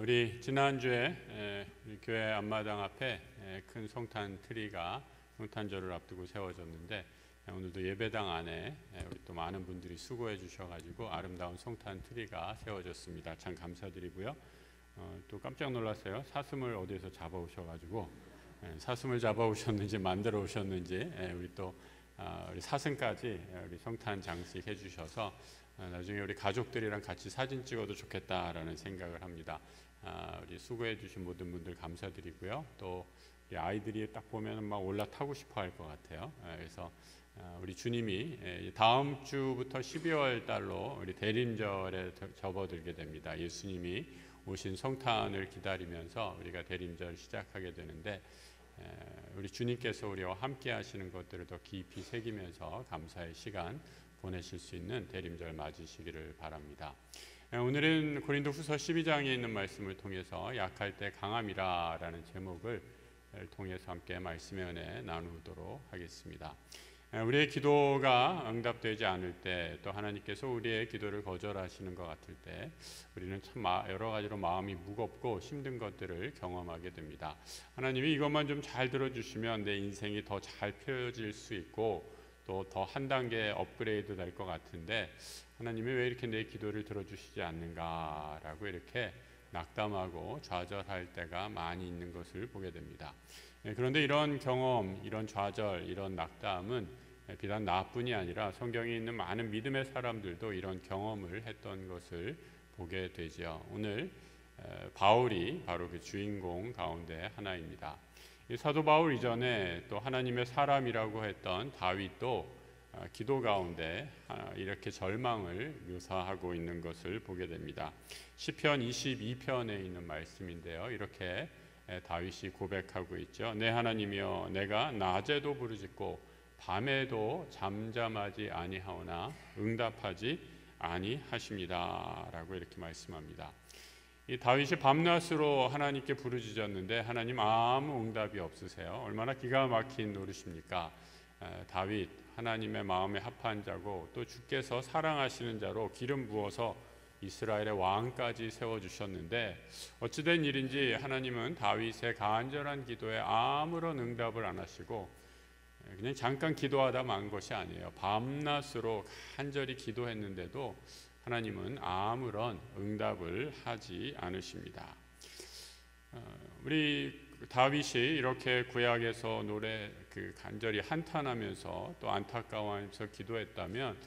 우리 지난주에 우리 교회 앞마당 앞에 큰 성탄 트리가 성탄절을 앞두고 세워졌는데, 오늘도 예배당 안에 우리 또 많은 분들이 수고해 주셔가지고 아름다운 성탄 트리가 세워졌습니다. 참 감사드리고요. 또 깜짝 놀랐어요. 사슴을 어디에서 잡아오셔가지고 사슴을 잡아오셨는지 만들어 오셨는지 우리 또 우리 사슴까지 우리 성탄 장식 해주셔서 나중에 우리 가족들이랑 같이 사진 찍어도 좋겠다라는 생각을 합니다. 우리 수고해 주신 모든 분들 감사드리고요. 또 우리 아이들이 딱 보면 막 올라타고 싶어 할 것 같아요. 그래서 우리 주님이 다음 주부터 12월 달로 우리 대림절에 접어들게 됩니다. 예수님이 오신 성탄을 기다리면서 우리가 대림절 시작하게 되는데, 우리 주님께서 우리와 함께 하시는 것들을 더 깊이 새기면서 감사의 시간 보내실 수 있는 대림절 맞으시기를 바랍니다. 오늘은 고린도후서 12장에 있는 말씀을 통해서 약할 때 강함이라 라는 제목을 통해서 함께 말씀의 은혜 나누도록 하겠습니다. 우리의 기도가 응답되지 않을 때, 또 하나님께서 우리의 기도를 거절하시는 것 같을 때 우리는 참 여러 가지로 마음이 무겁고 힘든 것들을 경험하게 됩니다. 하나님이 이것만 좀 잘 들어주시면 내 인생이 더 잘 펴질 수 있고 또 더 한 단계 업그레이드 될 것 같은데, 하나님이 왜 이렇게 내 기도를 들어주시지 않는가라고 이렇게 낙담하고 좌절할 때가 많이 있는 것을 보게 됩니다. 그런데 이런 경험, 이런 좌절, 이런 낙담은 비단 나뿐이 아니라 성경에 있는 많은 믿음의 사람들도 이런 경험을 했던 것을 보게 되죠. 오늘 바울이 바로 그 주인공 가운데 하나입니다. 사도 바울 이전에 또 하나님의 사람이라고 했던 다윗도 기도 가운데 이렇게 절망을 묘사하고 있는 것을 보게 됩니다. 시편 22편에 있는 말씀인데요. 이렇게 다윗이 고백하고 있죠. 내 하나님이여, 내가 낮에도 부르짖고 밤에도 잠잠하지 아니하오나 응답하지 아니하십니다 라고 이렇게 말씀합니다. 이 다윗이 밤낮으로 하나님께 부르짖었는데 하나님 아무 응답이 없으세요. 얼마나 기가 막힌 노릇입니까? 다윗, 하나님의 마음에 합한 자고 또 주께서 사랑하시는 자로 기름 부어서 이스라엘의 왕까지 세워주셨는데, 어찌된 일인지 하나님은 다윗의 간절한 기도에 아무런 응답을 안 하시고 그냥 잠깐 기도하다 만 것이 아니에요. 밤낮으로 간절히 기도했는데도 하나님은 아무런 응답을 하지 않으십니다. 우리 다윗이 이렇게 구약에서 간절히 한탄하면서 또 안타까워하면서 기도했다면,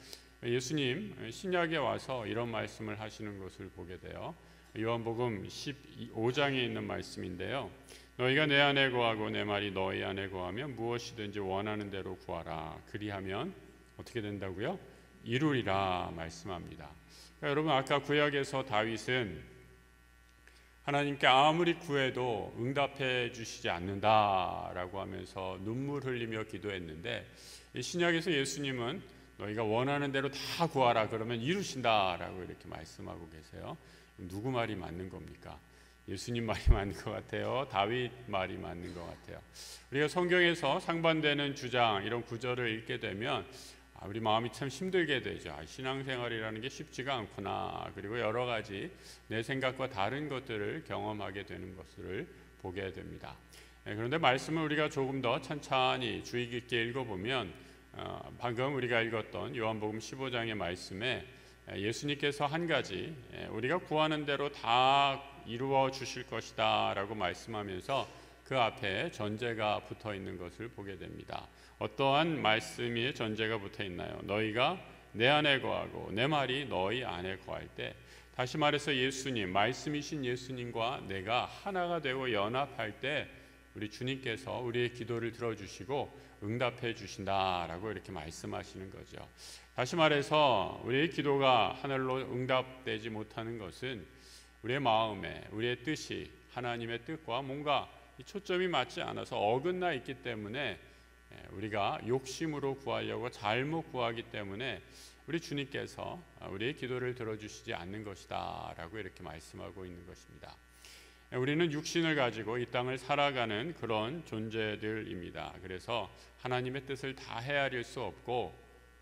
예수님 신약에 와서 이런 말씀을 하시는 것을 보게 돼요. 요한복음 15장에 있는 말씀인데요. 너희가 내 안에 거하고 내 말이 너희 안에 거하면 무엇이든지 원하는 대로 구하라. 그리하면 어떻게 된다고요? 이루리라 말씀합니다. 그러니까 여러분, 아까 구약에서 다윗은 하나님께 아무리 구해도 응답해 주시지 않는다라고 하면서 눈물 흘리며 기도했는데, 신약에서 예수님은 너희가 원하는 대로 다 구하라 그러면 이루신다라고 이렇게 말씀하고 계세요. 누구 말이 맞는 겁니까? 예수님 말이 맞는 것 같아요? 다윗 말이 맞는 것 같아요? 우리가 성경에서 상반되는 주장, 이런 구절을 읽게 되면 우리 마음이 참 힘들게 되죠. 신앙생활이라는 게 쉽지가 않구나. 그리고 여러 가지 내 생각과 다른 것들을 경험하게 되는 것을 보게 됩니다. 그런데 말씀을 우리가 조금 더 찬찬히 주의 깊게 읽어보면, 방금 우리가 읽었던 요한복음 15장의 말씀에 예수님께서 한 가지, 우리가 구하는 대로 다 이루어 주실 것이다 라고 말씀하면서 그 앞에 전제가 붙어 있는 것을 보게 됩니다. 어떠한 말씀이 전제가 붙어 있나요? 너희가 내 안에 거하고 내 말이 너희 안에 거할 때, 다시 말해서 예수님, 말씀이신 예수님과 내가 하나가 되고 연합할 때 우리 주님께서 우리의 기도를 들어주시고 응답해 주신다라고 이렇게 말씀하시는 거죠. 다시 말해서 우리의 기도가 하늘로 응답되지 못하는 것은 우리의 마음에, 우리의 뜻이 하나님의 뜻과 뭔가 이 초점이 맞지 않아서 어긋나 있기 때문에, 우리가 욕심으로 구하려고 잘못 구하기 때문에 우리 주님께서 우리의 기도를 들어주시지 않는 것이다 라고 이렇게 말씀하고 있는 것입니다. 우리는 육신을 가지고 이 땅을 살아가는 그런 존재들입니다. 그래서 하나님의 뜻을 다 헤아릴 수 없고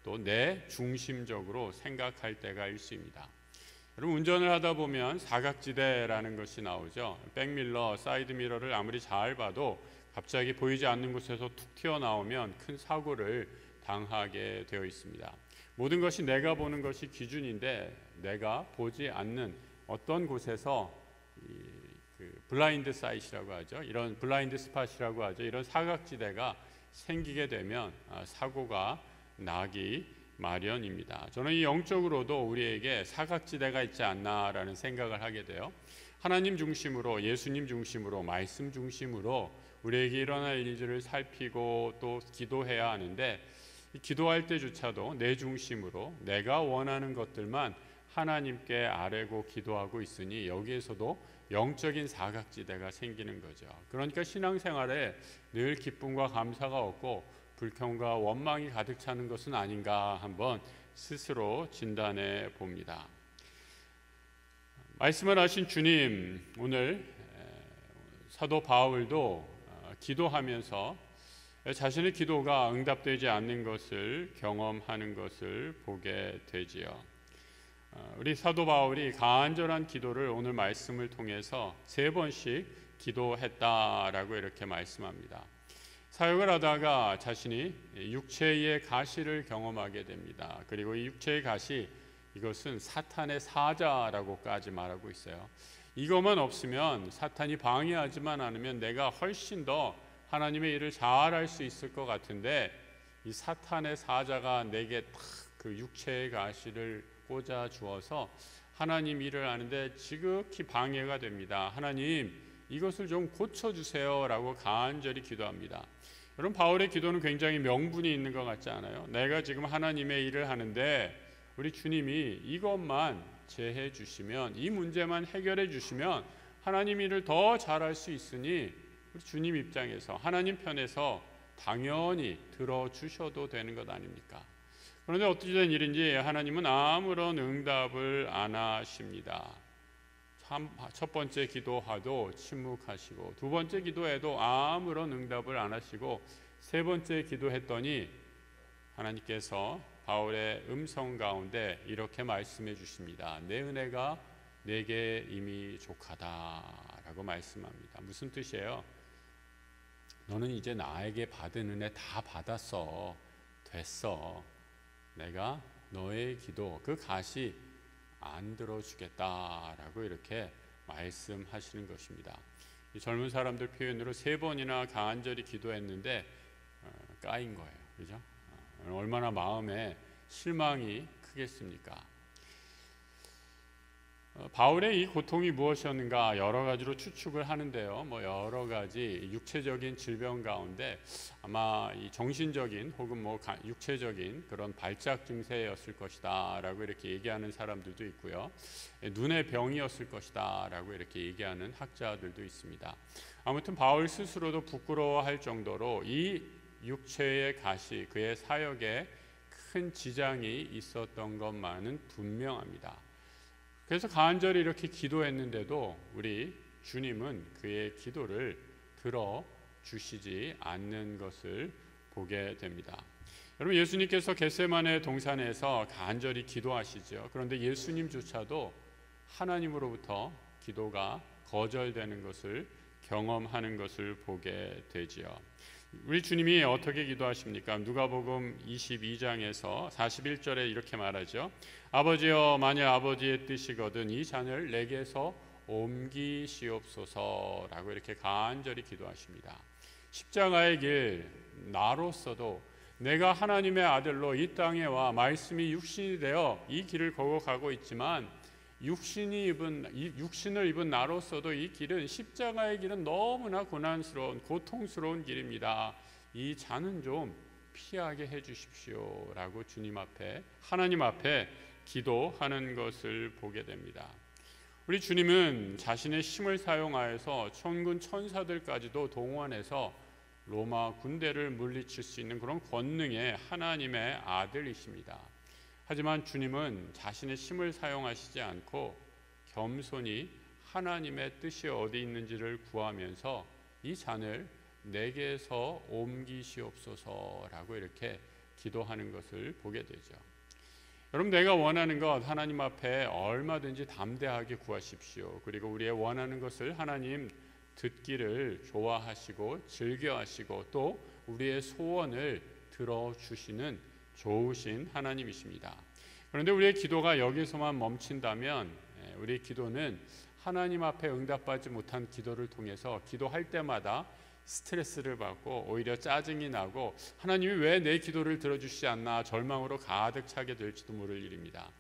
또 내 중심적으로 생각할 때가 일수입니다. 여러분, 운전을 하다 보면 사각지대라는 것이 나오죠. 백밀러, 사이드미러를 아무리 잘 봐도 갑자기 보이지 않는 곳에서 툭 튀어나오면 큰 사고를 당하게 되어 있습니다. 모든 것이 내가 보는 것이 기준인데 내가 보지 않는 어떤 곳에서 블라인드 사이트라고 하죠. 이런 블라인드 스팟이라고 하죠. 이런 사각지대가 생기게 되면 사고가 나기 마련입니다. 저는 이 영적으로도 우리에게 사각지대가 있지 않나라는 생각을 하게 돼요. 하나님 중심으로, 예수님 중심으로, 말씀 중심으로 우리에게 일어날 일들을 살피고 또 기도해야 하는데, 기도할 때조차도 내 중심으로 내가 원하는 것들만 하나님께 아뢰고 기도하고 있으니 여기에서도 영적인 사각지대가 생기는 거죠. 그러니까 신앙생활에 늘 기쁨과 감사가 없고 불평과 원망이 가득 차는 것은 아닌가 한번 스스로 진단해 봅니다. 말씀을 하신 주님, 오늘 사도 바울도 기도하면서 자신의 기도가 응답되지 않는 것을 경험하는 것을 보게 되지요. 우리 사도 바울이 간절한 기도를 오늘 말씀을 통해서 3번씩 기도했다라고 이렇게 말씀합니다. 사역을 하다가 자신이 육체의 가시를 경험하게 됩니다. 그리고 이 육체의 가시, 이것은 사탄의 사자라고까지 말하고 있어요. 이것만 없으면, 사탄이 방해하지만 않으면 내가 훨씬 더 하나님의 일을 잘할 수 있을 것 같은데, 이 사탄의 사자가 내게 딱 그 육체의 가시를 꽂아 주어서 하나님 일을 하는데 지극히 방해가 됩니다. 하나님, 이것을 좀 고쳐주세요 라고 간절히 기도합니다. 여러분, 바울의 기도는 굉장히 명분이 있는 것 같지 않아요? 내가 지금 하나님의 일을 하는데 우리 주님이 이것만 제해 주시면, 이 문제만 해결해 주시면 하나님 일을 더 잘할 수 있으니 우리 주님 입장에서, 하나님 편에서 당연히 들어주셔도 되는 것 아닙니까? 그런데 어떻게 된 일인지 하나님은 아무런 응답을 안 하십니다. 첫 번째 기도하도 침묵하시고, 두 번째 기도에도 아무런 응답을 안 하시고, 세 번째 기도했더니 하나님께서 바울의 음성 가운데 이렇게 말씀해 주십니다. 내 은혜가 내게 이미 족하다라고 말씀합니다. 무슨 뜻이에요? 너는 이제 나에게 받은 은혜 다 받았어. 됐어. 내가 너의 기도, 그 가시 안 들어주겠다라고 이렇게 말씀하시는 것입니다. 이 젊은 사람들 표현으로 3번이나 간절히 기도했는데 까인 거예요. 그죠? 얼마나 마음에 실망이 크겠습니까? 바울의 이 고통이 무엇이었는가 여러 가지로 추측을 하는데요. 여러 가지 육체적인 질병 가운데 아마 이 정신적인 혹은 육체적인 그런 발작 증세였을 것이다라고 이렇게 얘기하는 사람들도 있고요. 눈의 병이었을 것이다라고 이렇게 얘기하는 학자들도 있습니다. 아무튼 바울 스스로도 부끄러워할 정도로 이 육체의 가시, 그의 사역에 큰 지장이 있었던 것만은 분명합니다. 그래서 간절히 이렇게 기도했는데도 우리 주님은 그의 기도를 들어주시지 않는 것을 보게 됩니다. 여러분, 예수님께서 겟세마네 동산에서 간절히 기도하시죠. 그런데 예수님조차도 하나님으로부터 기도가 거절되는 것을 경험하는 것을 보게 되지요. 우리 주님이 어떻게 기도하십니까? 누가복음 22장에서 41절에 이렇게 말하죠. 아버지여, 만일 아버지의 뜻이거든 이 잔을 내게서 옮기시옵소서라고 이렇게 간절히 기도하십니다. 십자가의 길, 나로서도 내가 하나님의 아들로 이 땅에 와 말씀이 육신이 되어 이 길을 걸어가고 있지만, 육신을 입은 나로서도 이 길은, 십자가의 길은 너무나 고난스러운, 고통스러운 길입니다. 이 잔은 좀 피하게 해주십시오 라고 주님 앞에, 하나님 앞에 기도하는 것을 보게 됩니다. 우리 주님은 자신의 힘을 사용하여서 천군 천사들까지도 동원해서 로마 군대를 물리칠 수 있는 그런 권능의 하나님의 아들이십니다. 하지만 주님은 자신의 힘을 사용하시지 않고 겸손히 하나님의 뜻이 어디 있는지를 구하면서 이 잔을 내게서 옮기시옵소서라고 이렇게 기도하는 것을 보게 되죠. 여러분, 내가 원하는 것 하나님 앞에 얼마든지 담대하게 구하십시오. 그리고 우리의 원하는 것을 하나님 듣기를 좋아하시고 즐겨하시고 또 우리의 소원을 들어주시는 좋으신 하나님이십니다. 그런데 우리의 기도가 여기서만 멈춘다면 우리의 기도는 하나님 앞에 응답받지 못한 기도를 통해서 기도할 때마다 스트레스를 받고 오히려 짜증이 나고 하나님이 왜 내 기도를 들어주시지 않나 절망으로 가득 차게 될지도 모를 일입니다.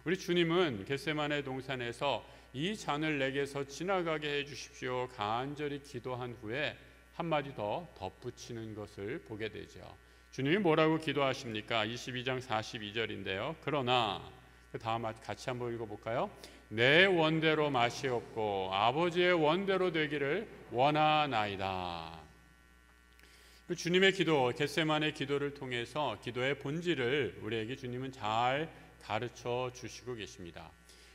우리 주님은 겟세마네 동산에서 이 잔을 내게서 지나가게 해주십시오 간절히 기도한 후에 한마디 더 덧붙이는 것을 보게 되죠. 주님이 뭐라고 기도하십니까? 22장 42절인데요. 그러나 그 다음 같이 한번 읽어볼까요? 내 원대로 마시옵고 아버지의 원대로 되기를 원하나이다. 주님의 기도, 겟세마네 기도를 통해서 기도의 본질을 우리에게 주님은 잘 가르쳐 주시고 계십니다.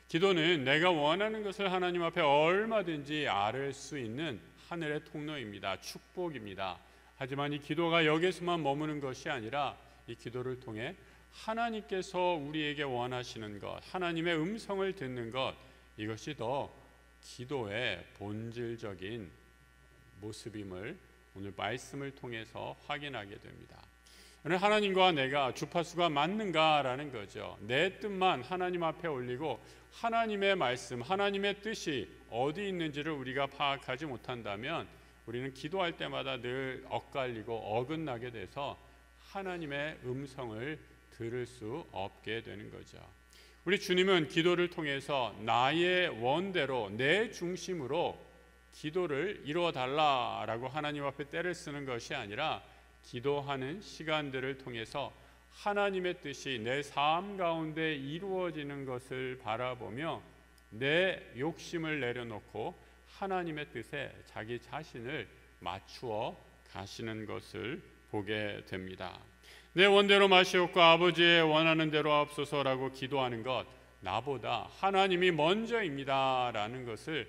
기도는 내가 원하는 것을 하나님 앞에 얼마든지 아뢰 수 있는 하늘의 통로입니다. 축복입니다. 하지만 이 기도가 여기서만 머무는 것이 아니라 이 기도를 통해 하나님께서 우리에게 원하시는 것, 하나님의 음성을 듣는 것, 이것이 더 기도의 본질적인 모습임을 오늘 말씀을 통해서 확인하게 됩니다. 오늘 하나님과 내가 주파수가 맞는가라는 거죠. 내 뜻만 하나님 앞에 올리고 하나님의 말씀, 하나님의 뜻이 어디 있는지를 우리가 파악하지 못한다면 우리는 기도할 때마다 늘 엇갈리고 어긋나게 돼서 하나님의 음성을 들을 수 없게 되는 거죠. 우리 주님은 기도를 통해서 나의 원대로 내 중심으로 기도를 이루어 달라라고 하나님 앞에 때를 쓰는 것이 아니라 기도하는 시간들을 통해서 하나님의 뜻이 내 삶 가운데 이루어지는 것을 바라보며 내 욕심을 내려놓고 하나님의 뜻에 자기 자신을 맞추어 가시는 것을 보게 됩니다. 내 원대로 마시옵고 아버지의 원하는 대로 하옵소서라고 기도하는 것, 나보다 하나님이 먼저입니다라는 것을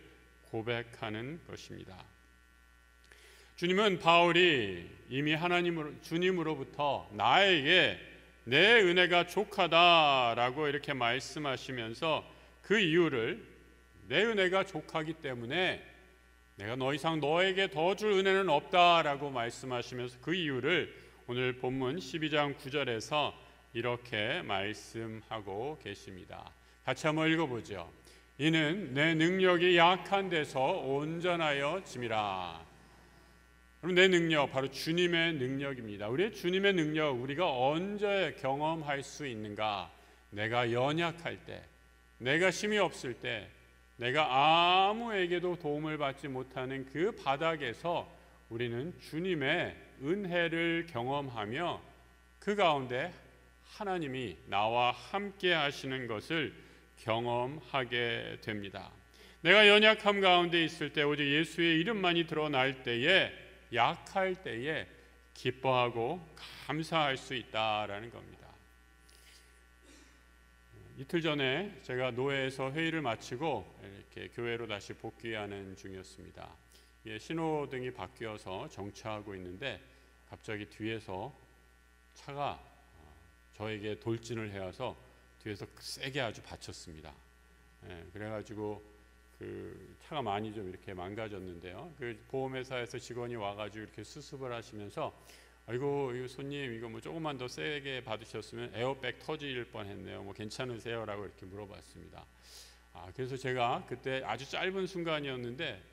고백하는 것입니다. 주님은 바울이 이미 주님으로부터 나에게 내 은혜가 족하다라고 이렇게 말씀하시면서 그 이유를 내 은혜가 족하기 때문에 내가 더 이상 너에게 더 줄 은혜는 없다라고 말씀하시면서 그 이유를 오늘 본문 12장 9절에서 이렇게 말씀하고 계십니다. 같이 한번 읽어보죠. 이는 내 능력이 약한 데서 온전하여 짐이라. 그럼 내 능력 바로 주님의 능력입니다. 우리의 주님의 능력 우리가 언제 경험할 수 있는가? 내가 연약할 때, 내가 힘이 없을 때, 내가 아무에게도 도움을 받지 못하는 그 바닥에서 우리는 주님의 은혜를 경험하며 그 가운데 하나님이 나와 함께 하시는 것을 경험하게 됩니다. 내가 연약함 가운데 있을 때 오직 예수의 이름만이 드러날 때에 약할 때에 기뻐하고 감사할 수 있다라는 겁니다. 이틀 전에 제가 노회에서 회의를 마치고 이렇게 교회로 다시 복귀하는 중이었습니다. 신호등이 바뀌어서 정차하고 있는데 갑자기 뒤에서 차가 저에게 돌진을 해와서 뒤에서 세게 아주 받쳤습니다. 그래가지고 그 차가 많이 좀 이렇게 망가졌는데요. 그 보험회사에서 직원이 와가지고 이렇게 수습을 하시면서 아이고 이거 손님 이거 뭐 조금만 더 세게 받으셨으면 에어백 터질 뻔했네요. 뭐 괜찮으세요?라고 이렇게 물어봤습니다. 그래서 제가 그때 아주 짧은 순간이었는데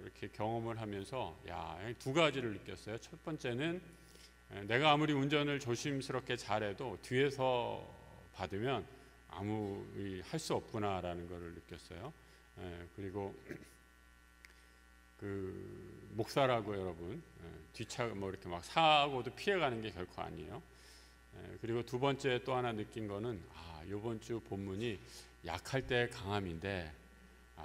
이렇게 경험을 하면서 두 가지를 느꼈어요. 첫 번째는 내가 아무리 운전을 조심스럽게 잘해도 뒤에서 받으면 아무 할 수 없구나라는 것을 느꼈어요. 그리고 그 목사라고 여러분 뒷차 뭐 이렇게 막 사고도 피해가는 게 결코 아니에요. 그리고 두 번째 또 하나 느낀 거는 이번 주 본문이 약할 때 강함인데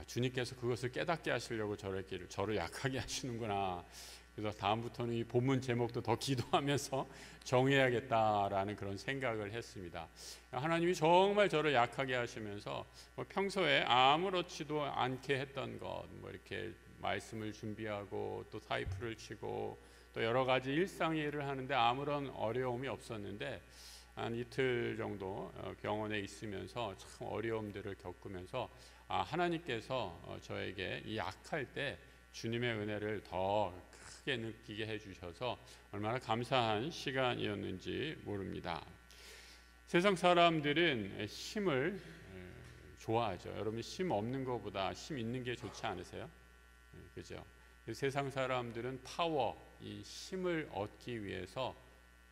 주님께서 그것을 깨닫게 하시려고 저를 약하게 하시는구나. 그래서 다음부터는 이 본문 제목도 더 기도하면서 정해야겠다라는 그런 생각을 했습니다. 하나님이 정말 저를 약하게 하시면서 평소에 아무렇지도 않게 했던 것, 뭐 이렇게 말씀을 준비하고 또 타이프를 치고 또 여러 가지 일상의 일을 하는데 아무런 어려움이 없었는데 한 이틀 정도 병원에 있으면서 참 어려움들을 겪으면서 하나님께서 저에게 이 약할 때 주님의 은혜를 더 크게 느끼게 해주셔서 얼마나 감사한 시간이었는지 모릅니다. 세상 사람들은 힘을 좋아하죠. 여러분 힘 없는 것보다 힘 있는 게 좋지 않으세요? 그죠? 세상 사람들은 파워, 이 힘을 얻기 위해서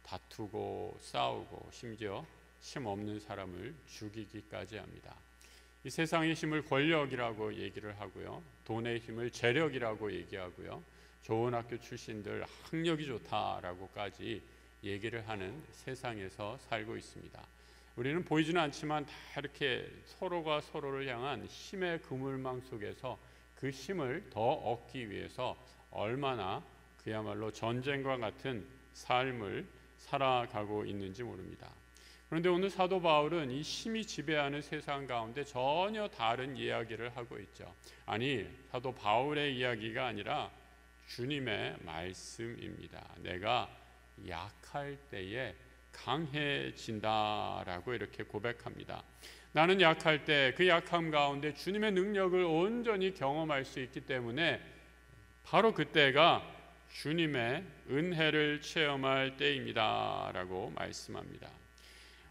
다투고 싸우고 심지어 힘 없는 사람을 죽이기까지 합니다. 이 세상의 힘을 권력이라고 얘기를 하고요, 돈의 힘을 재력이라고 얘기하고요, 좋은 학교 출신들 학력이 좋다라고까지 얘기를 하는 세상에서 살고 있습니다. 우리는 보이지는 않지만 다 이렇게 서로가 서로를 향한 힘의 그물망 속에서 그 힘을 더 얻기 위해서 얼마나 그야말로 전쟁과 같은 삶을 살아가고 있는지 모릅니다. 그런데 오늘 사도 바울은 이 힘이 지배하는 세상 가운데 전혀 다른 이야기를 하고 있죠. 아니, 사도 바울의 이야기가 아니라 주님의 말씀입니다. 내가 약할 때에 강해진다라고 이렇게 고백합니다. 나는 약할 때 그 약함 가운데 주님의 능력을 온전히 경험할 수 있기 때문에 바로 그때가 주님의 은혜를 체험할 때입니다 라고 말씀합니다.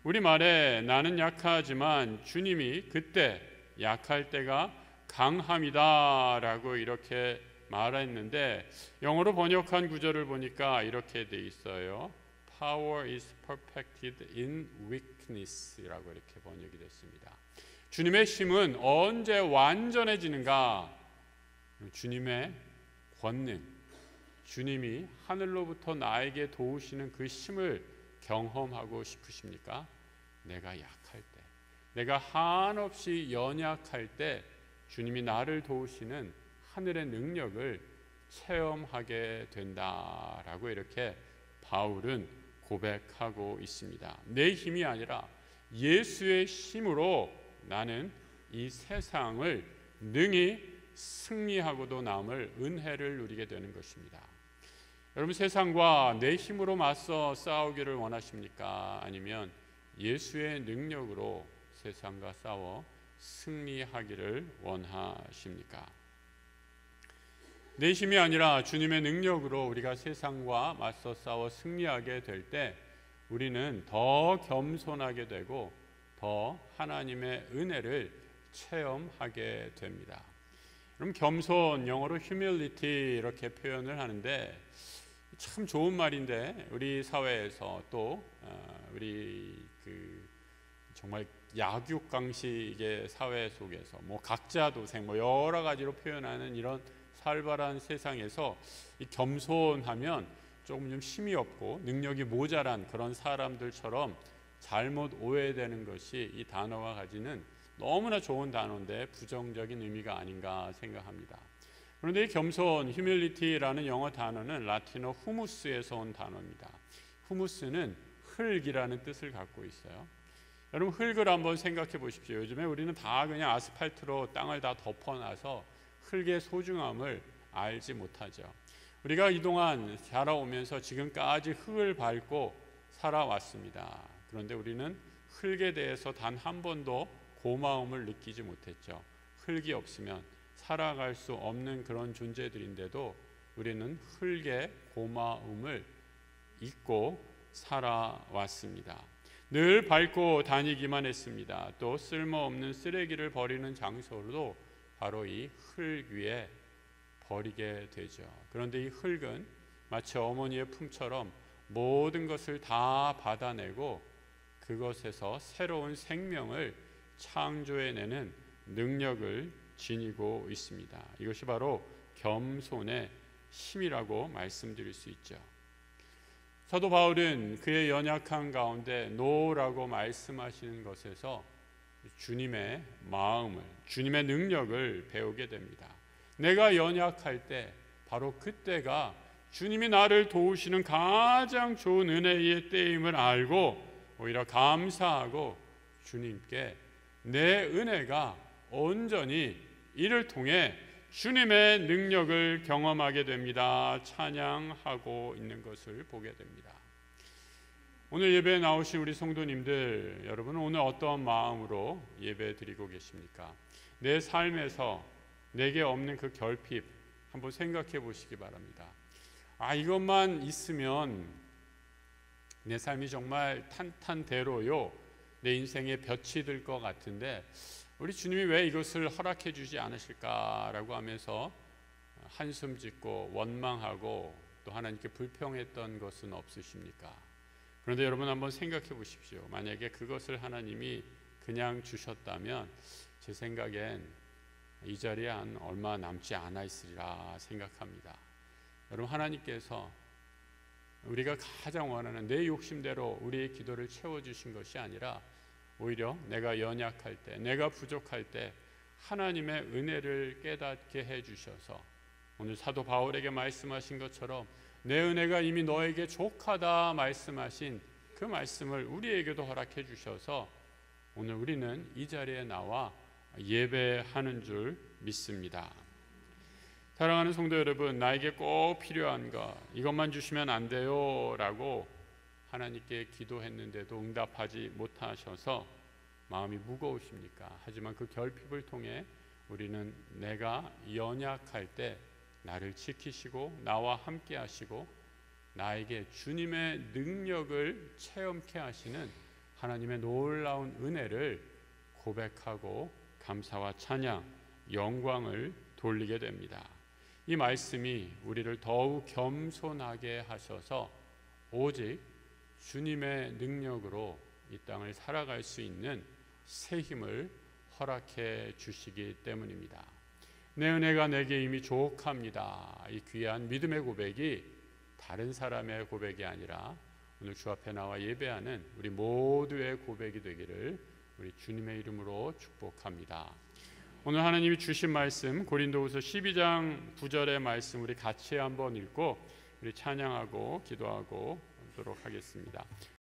우리말에 나는 약하지만 주님이 그때 약할 때가 강함이다 라고 이렇게 말했는데, 영어로 번역한 구절을 보니까 이렇게 돼 있어요. Power is perfected in weakness 라고 이렇게 번역이 됐습니다. 주님의 힘은 언제 완전해지는가? 주님의 권능, 주님이 하늘로부터 나에게 도우시는 그 힘을 경험하고 싶으십니까? 내가 약할 때, 내가 한없이 연약할 때 주님이 나를 도우시는 하늘의 능력을 체험하게 된다라고 이렇게 바울은 고백하고 있습니다. 내 힘이 아니라 예수의 힘으로 나는 이 세상을 능히 승리하고도 남을 은혜를 누리게 되는 것입니다. 여러분, 세상과 내 힘으로 맞서 싸우기를 원하십니까? 아니면 예수의 능력으로 세상과 싸워 승리하기를 원하십니까? 내 힘이 아니라 주님의 능력으로 우리가 세상과 맞서 싸워 승리하게 될 때 우리는 더 겸손하게 되고 더 하나님의 은혜를 체험하게 됩니다. 그럼 겸손, 영어로 humility 이렇게 표현을 하는데 참 좋은 말인데, 우리 사회에서 또 우리 정말 약육강식의 사회 속에서 각자도생 여러 가지로 표현하는 이런 살벌한 세상에서 이 겸손하면 조금 좀 힘이 없고 능력이 모자란 그런 사람들처럼 잘못 오해되는 것이 이 단어가 가지는 너무나 좋은 단어인데 부정적인 의미가 아닌가 생각합니다. 그런데 이 겸손, humility라는 영어 단어는 라틴어 후무스에서 온 단어입니다. 후무스는 흙이라는 뜻을 갖고 있어요. 여러분, 흙을 한번 생각해 보십시오. 요즘에 우리는 다 그냥 아스팔트로 땅을 다 덮어놔서 흙의 소중함을 알지 못하죠. 우리가 이동안 자라오면서 지금까지 흙을 밟고 살아왔습니다. 그런데 우리는 흙에 대해서 단 한 번도 고마움을 느끼지 못했죠. 흙이 없으면 살아갈 수 없는 그런 존재들인데도 우리는 흙의 고마움을 잊고 살아왔습니다. 늘 밟고 다니기만 했습니다. 또 쓸모없는 쓰레기를 버리는 장소로도 바로 이 흙 위에 버리게 되죠. 그런데 이 흙은 마치 어머니의 품처럼 모든 것을 다 받아내고 그것에서 새로운 생명을 창조해내는 능력을 지니고 있습니다. 이것이 바로 겸손의 힘이라고 말씀드릴 수 있죠. 사도 바울은 그의 연약한 가운데 노라고 말씀하시는 것에서 주님의 마음을, 주님의 능력을 배우게 됩니다. 내가 연약할 때 바로 그때가 주님이 나를 도우시는 가장 좋은 은혜의 때임을 알고 오히려 감사하고 주님께 내 은혜가 온전히 이를 통해 주님의 능력을 경험하게 됩니다. 찬양하고 있는 것을 보게 됩니다. 오늘 예배에 나오신 우리 성도님들, 여러분은 오늘 어떠한 마음으로 예배 드리고 계십니까? 내 삶에서 내게 없는 그 결핍 한번 생각해 보시기 바랍니다. 이것만 있으면 내 삶이 정말 탄탄대로요, 내 인생에 볕이 들 것 같은데 우리 주님이 왜 이것을 허락해 주지 않으실까라고 하면서 한숨 짓고 원망하고 또 하나님께 불평했던 것은 없으십니까? 그런데 여러분 한번 생각해 보십시오. 만약에 그것을 하나님이 그냥 주셨다면 제 생각엔 이 자리에 한 얼마 남지 않아 있으리라 생각합니다. 여러분, 하나님께서 우리가 가장 원하는 내 욕심대로 우리의 기도를 채워주신 것이 아니라 오히려 내가 연약할 때, 내가 부족할 때 하나님의 은혜를 깨닫게 해주셔서 오늘 사도 바울에게 말씀하신 것처럼 내 은혜가 이미 너에게 족하다 말씀하신 그 말씀을 우리에게도 허락해 주셔서 오늘 우리는 이 자리에 나와 예배하는 줄 믿습니다. 사랑하는 성도 여러분, 나에게 꼭 필요한 것, 이것만 주시면 안 돼요 라고 하나님께 기도했는데도 응답하지 못하셔서 마음이 무거우십니까? 하지만 그 결핍을 통해 우리는 내가 연약할 때 나를 지키시고 나와 함께 하시고 나에게 주님의 능력을 체험케 하시는 하나님의 놀라운 은혜를 고백하고 감사와 찬양, 영광을 돌리게 됩니다. 이 말씀이 우리를 더욱 겸손하게 하셔서 오직 주님의 능력으로 이 땅을 살아갈 수 있는 새 힘을 허락해 주시기 때문입니다. 내 은혜가 내게 이미 족합니다. 이 귀한 믿음의 고백이 다른 사람의 고백이 아니라 오늘 주 앞에 나와 예배하는 우리 모두의 고백이 되기를 우리 주님의 이름으로 축복합니다. 오늘 하나님이 주신 말씀 고린도후서 12장 9절의 말씀 우리 같이 한번 읽고 우리 찬양하고 기도하고 오도록 하겠습니다.